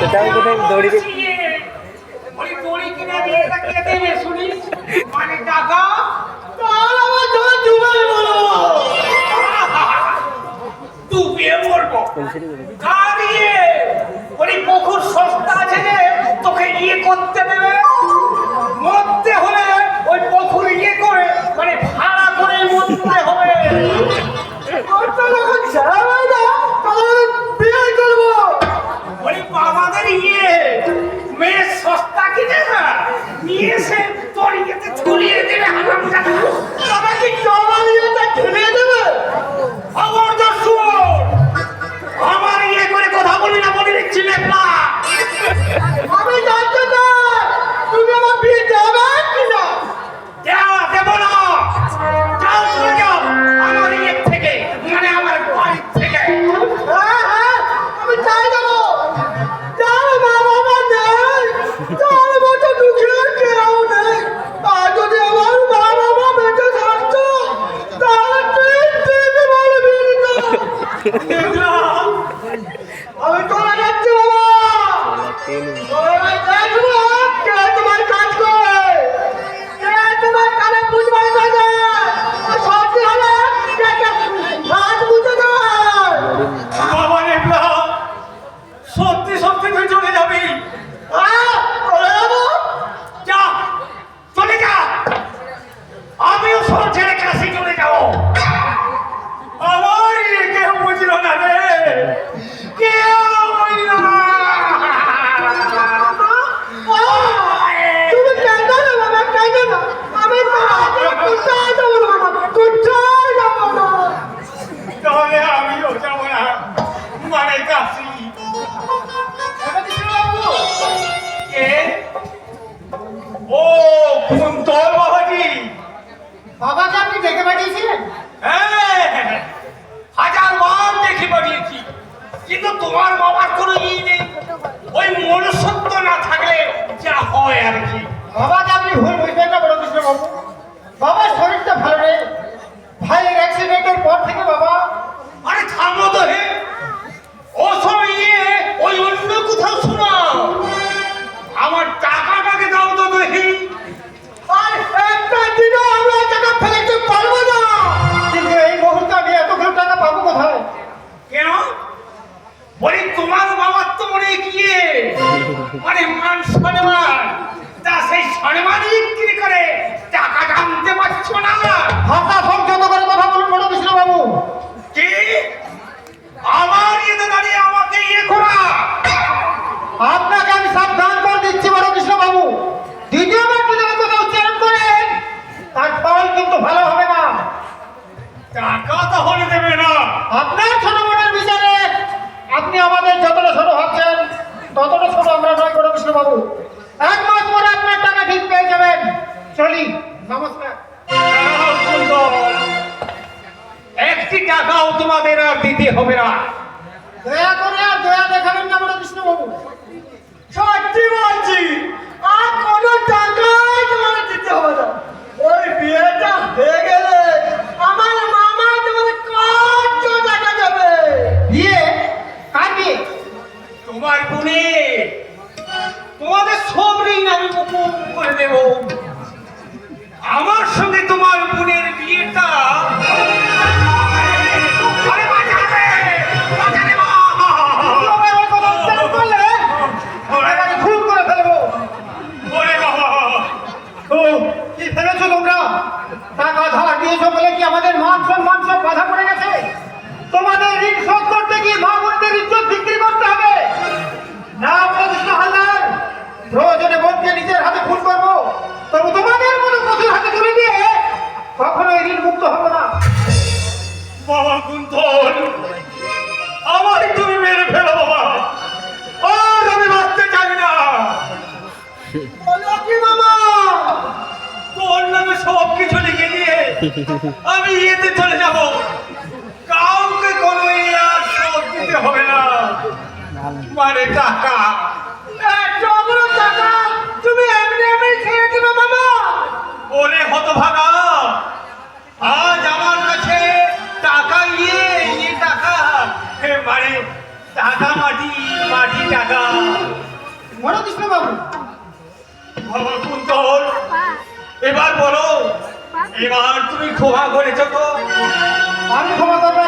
সেটাই কোথায় দড়ি ওই দড়ি কিনে দিয়ে তাকে দেবে শুনিস মানে টাকা ডুবিয়ে মরবো দাঁড়িয়ে ওই পুকুর সস্তা আছে যে তোকে ইয়ে করতে দেবে মরতে হলে ওই পুকুর ইয়ে করে মানে ভাড়া করে মরতে হবে ওই বাবাদের ইয়ে মেয়ে সস্তা কিনে না নিয়ে এসে তোর ইয়েতে ছড়িয়ে দেবে হারাম জানা তবে কি জমালিয়েটা ঠেলে দেবে আমার দর্শক আমার ইয়ে করে কথা বলি না বলে দিচ্ছি মেঘলা আমি জানতে চাই তুমি আমার বিয়ে দেবে কিনা দেবো না যাও চলে যাও আমার ইয়ে থেকে মানে আমার বাড়ি থেকে হ্যাঁ আমি চাই যাবো যাও বাবা নেই যাও মতো দুঃখের কেউ নেই আর যদি আমার বাবা মা বেঁচে থাকতো তাহলে তুমি বলবি না আমি চলে যাচ্ছি বাবা তোমার কাজ করে তোমার কানে বুঝবার কাজে সত্যি হলে হাত বুঝে দেয় বাবা নেবলা সত্যি সত্যি তুই চলে যাবি চলে যাবো যা চলে যা আমিও সব ছেড়ে কাছে চলে যাবো আমার কেউ বুঝলো না রে কেউ বুঝলো না তুমি কেঁদো না বাবা কেঁদো না আমি কোথায় যাবো না বাবা কোথায় যাবো না তাহলে আমিও যাবো না মানে কাশি কে ও কুন্তল বাবাজি বাবাকে আপনি ডেকে পাঠিয়েছিলেন হ্যাঁ হাজার বার দেখে পাঠিয়েছি কিন্তু তোমার বাবার কোনো ই নেই ওই মনুষ্যত্ব না থাকলে যা হয় আর কি বাবাকে আপনি ভুল বুঝবেন না বড় কৃষ্ণ বাবু বাবার শরীরটা ভালো নেই ভাইয়ের অ্যাক্সিডেন্টের পর থেকে বাবা আরে থামো তো হে ও সময় ওই অন্য কোথাও শোনাও আমার টাকাটাকে দাও তো দেখি আর একটা দিনও আমরা টাকা ফেলতে পারবো না কিন্তু এই মুহূর্তে আমি এতগুলো টাকা পাবো কোথায় কেন বলি তোমার বাবার তো মনে গিয়ে মানে মান সম্মান তা সেই সম্মান বিক্রি করে টাকা আনতে পারছো না ভাষা সংযত করে কথা বলুন বড় কৃষ্ণ বাবু কি আমার ইয়েতে দাঁড়িয়ে আমাকে ইয়ে করা আপনাকে আমি সাবধান করে দিচ্ছি বড় কৃষ্ণ বাবু দ্বিতীয়বার যদি কথা উচ্চারণ করেন তার ফল কিন্তু ভালো হবে না টাকা তাহলে দেবে না আপনার ছোট বড়ের বিচারে আপনি আমাদের যতটা ছোট ভাবছেন ততটা ছোট আমরা নয় বড় কৃষ্ণ বাবু এক মাস পরে আপনার টাকা ঠিক পেয়ে যাবেন চলি নমস্কার একটি টাকাও তোমাদের আর দিতে হবে না দয়া করে আর দয়া দেখাবেন না বড় কৃষ্ণ বাবু সত্যি বলছি আর কোনো টাকাই তোমাদের দিতে হবে না ওই বিয়েটা হয়ে গেলে আমার মামা তোমাদের কত টাকা দেবে বিয়ে কার বিয়ে তোমার বোনে তোমাদের সব ঋণ আমি মুকুব করে দেব আমার সঙ্গে তোমার বোনের বিয়েটা কি ভেবেছো তোমরা টাকা ধার দিয়েছো বলে কি আমাদের মান সম্মান সব বাধা পড়ে গেছে তোমাদের ঋণ শোধ করতে গিয়ে মা বোনদের ইজ্জত বিক্রি করতে হবে না কৃষ্ণ হালদার প্রয়োজনে বোনকে নিজের হাতে খুন করবো তবু তোমাদের মতো পশুর হাতে তুলে দিয়ে কখনো এই ঋণ মুক্ত হবো না বাবা কুন্তল আমার তুমি মেরে ফেলো বাবা আর আমি বাঁচতে চাই না কি বাবা তোর নামে সব কিছু লিখে দিয়ে আমি ইয়েতে চলে যাব কাউকে কোনো আর শোধ দিতে হবে না মানে টাকা এতগুলো টাকা তুমি এমনি এমনি ছেড়ে দেবে বাবা ওরে হতভাগা আজ আমার কাছে টাকা ইয়ে টাকা মানে টাকা মাটি মাটি টাকা বলো কৃষ্ণবাবু। বাবা কুন্তল, এবার বলো, এবার তুমি ক্ষমা করেছো তো? আমি ক্ষমা করবো